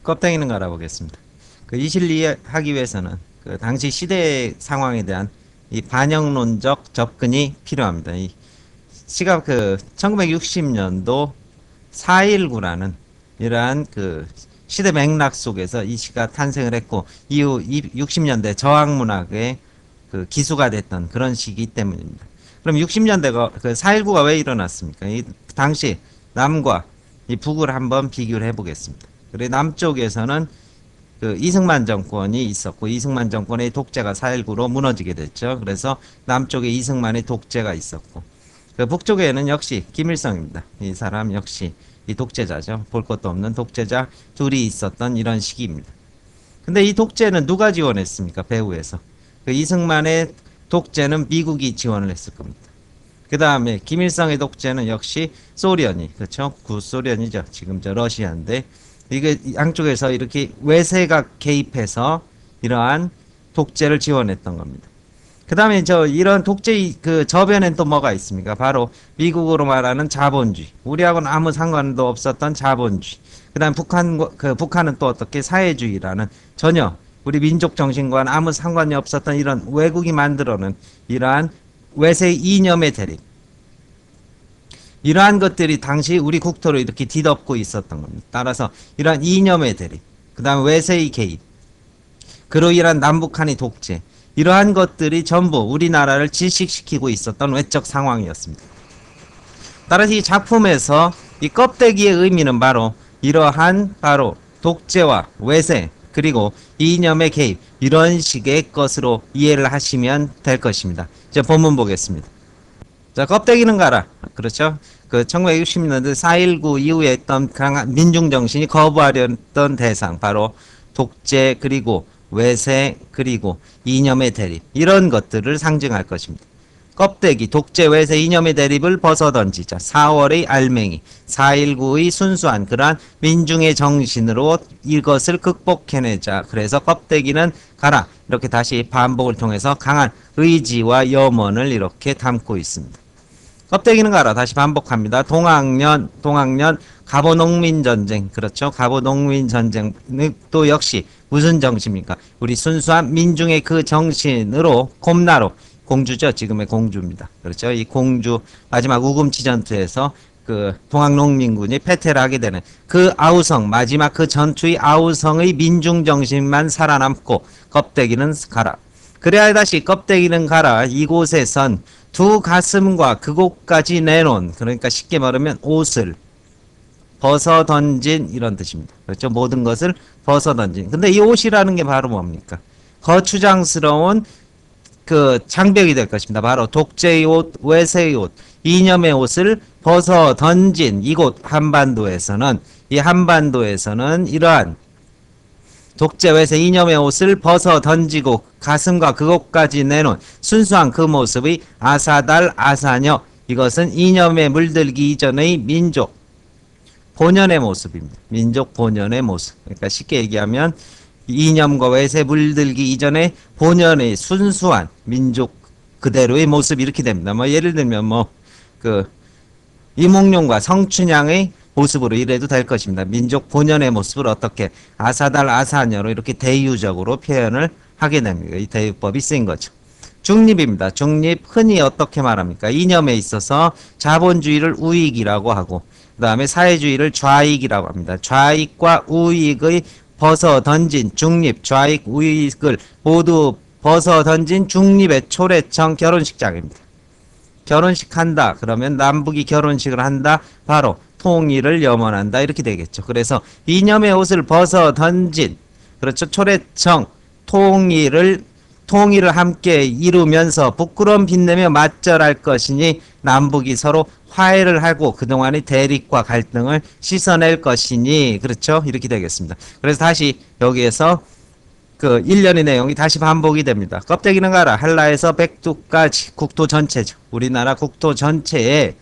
껍데기는 알아보겠습니다. 그 이실 이해하기 위해서는 그 당시 시대 상황에 대한 이 반영론적 접근이 필요합니다. 이 시가 그 1960년도 4.19라는 이러한 그 시대 맥락 속에서 이 시가 탄생을 했고 이후 60년대 저항문학의 그 기수가 됐던 그런 시기 때문입니다. 그럼 60년대가 그 4.19가 왜 일어났습니까? 이 당시 남과 이 북을 한번 비교를 해보겠습니다. 그래 남쪽에서는 그 이승만 정권이 있었고 이승만 정권의 독재가 4.19로 무너지게 됐죠. 그래서 남쪽에 이승만의 독재가 있었고 그 북쪽에는 역시 김일성입니다. 이 사람 역시 이 독재자죠. 볼 것도 없는 독재자 둘이 있었던 이런 시기입니다. 근데 이 독재는 누가 지원했습니까? 배후에서. 그 이승만의 독재는 미국이 지원을 했을 겁니다. 그 다음에 김일성의 독재는 역시 소련이, 그렇죠? 구소련이죠. 지금 저 러시아인데 이게 양쪽에서 이렇게 외세가 개입해서 이러한 독재를 지원했던 겁니다. 그 다음에 이런 독재 그 저변엔 또 뭐가 있습니까? 바로 미국으로 말하는 자본주의. 우리하고는 아무 상관도 없었던 자본주의. 그 다음 북한은 또 어떻게 사회주의라는 전혀 우리 민족 정신과는 아무 상관이 없었던 이런 외국이 만들어낸 이러한 외세 이념의 대립. 이러한 것들이 당시 우리 국토를 이렇게 뒤덮고 있었던 겁니다. 따라서 이러한 이념의 대립, 그 다음 외세의 개입, 그로 인한 남북한의 독재, 이러한 것들이 전부 우리나라를 질식시키고 있었던 외적 상황이었습니다. 따라서 이 작품에서 이 껍데기의 의미는 바로 이러한 바로 독재와 외세 그리고 이념의 개입 이런 식의 것으로 이해를 하시면 될 것입니다. 이제 본문 보겠습니다. 자, 껍데기는 가라. 그렇죠? 그 1960년대 4.19 이후에 했던 강한 민중정신이 거부하려던 대상 바로 독재 그리고 외세 그리고 이념의 대립 이런 것들을 상징할 것입니다. 껍데기, 독재, 외세, 이념의 대립을 벗어던지자. 4월의 알맹이, 4.19의 순수한 그러한 민중의 정신으로 이것을 극복해내자. 그래서 껍데기는 가라. 이렇게 다시 반복을 통해서 강한 의지와 염원을 이렇게 담고 있습니다. 껍데기는 가라. 다시 반복합니다. 동학년, 갑오농민전쟁. 그렇죠. 갑오농민전쟁 또 역시 무슨 정신입니까? 우리 순수한 민중의 그 정신으로 곰나로 공주죠. 지금의 공주입니다. 그렇죠. 이 공주 마지막 우금치 전투에서 그 동학농민군이 패퇴를 하게 되는 그 아우성 마지막 그 전투의 아우성의 민중 정신만 살아남고 껍데기는 가라. 그래야 다시 껍데기는 가라. 이곳에선 두 가슴과 그곳까지 내놓은 그러니까 쉽게 말하면 옷을 벗어 던진 이런 뜻입니다. 그렇죠. 모든 것을 벗어 던진. 근데 이 옷이라는 게 바로 뭡니까? 거추장스러운 그 장벽이 될 것입니다. 바로 독재의 옷, 외세의 옷, 이념의 옷을 벗어 던진 이곳 한반도에서는 이러한 독재, 외세, 이념의 옷을 벗어 던지고 가슴과 그곳까지 내놓은 순수한 그 모습의 아사달, 아사녀 이것은 이념에 물들기 이전의 민족 본연의 모습입니다. 민족 본연의 모습. 그러니까 쉽게 얘기하면 이념과 외세 물들기 이전에 본연의 순수한 민족 그대로의 모습 이렇게 됩니다. 뭐 예를 들면 그 이몽룡과 성춘향의 모습으로 이래도 될 것입니다. 민족 본연의 모습을 어떻게 아사달 아사녀로 이렇게 대유적으로 표현을 하게 됩니다. 이 대유법이 쓰인 거죠. 중립입니다. 중립 흔히 어떻게 말합니까? 이념에 있어서 자본주의를 우익이라고 하고 그 다음에 사회주의를 좌익이라고 합니다. 좌익과 우익의 벗어 던진 중립, 좌익, 우익을 모두 벗어 던진 중립의 초래청 결혼식장입니다. 결혼식 한다. 그러면 남북이 결혼식을 한다. 바로 통일을 염원한다. 이렇게 되겠죠. 그래서 이념의 옷을 벗어 던진 그렇죠. 초래청 통일을 함께 이루면서 부끄러움 빛내며 맞절할 것이니 남북이 서로 화해를 하고 그동안의 대립과 갈등을 씻어낼 것이니 그렇죠. 이렇게 되겠습니다. 그래서 다시 여기에서 그 일련의 내용이 다시 반복이 됩니다. 껍데기는 가라. 한라에서 백두까지 국토 전체죠. 우리나라 국토 전체에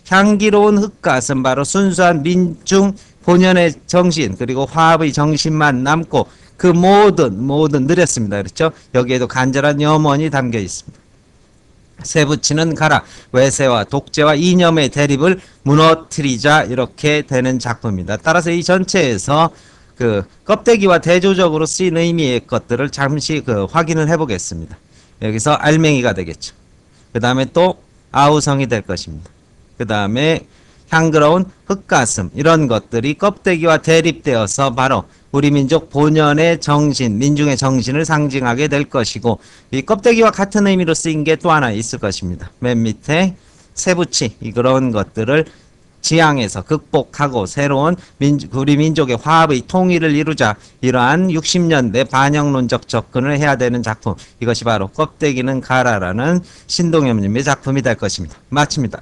향기로운 흙가슴 바로 순수한 민중 본연의 정신 그리고 화합의 정신만 남고 그 모든 느렸습니다. 그렇죠? 여기에도 간절한 염원이 담겨 있습니다. 세부치는 가라. 외세와 독재와 이념의 대립을 무너뜨리자 이렇게 되는 작품입니다. 따라서 이 전체에서 그 껍데기와 대조적으로 쓰인 의미의 것들을 잠시 그 확인을 해보겠습니다. 여기서 알맹이가 되겠죠. 그 다음에 또 아우성이 될 것입니다. 그 다음에 향그러운 흙가슴, 이런 것들이 껍데기와 대립되어서 바로 우리 민족 본연의 정신, 민중의 정신을 상징하게 될 것이고, 이 껍데기와 같은 의미로 쓰인 게 또 하나 있을 것입니다. 맨 밑에 세부치, 그런 것들을 지향해서 극복하고 새로운 우리 민족의 화합의 통일을 이루자, 이러한 60년대 반영론적 접근을 해야 되는 작품, 이것이 바로 껍데기는 가라라는 신동엽님의 작품이 될 것입니다. 마칩니다.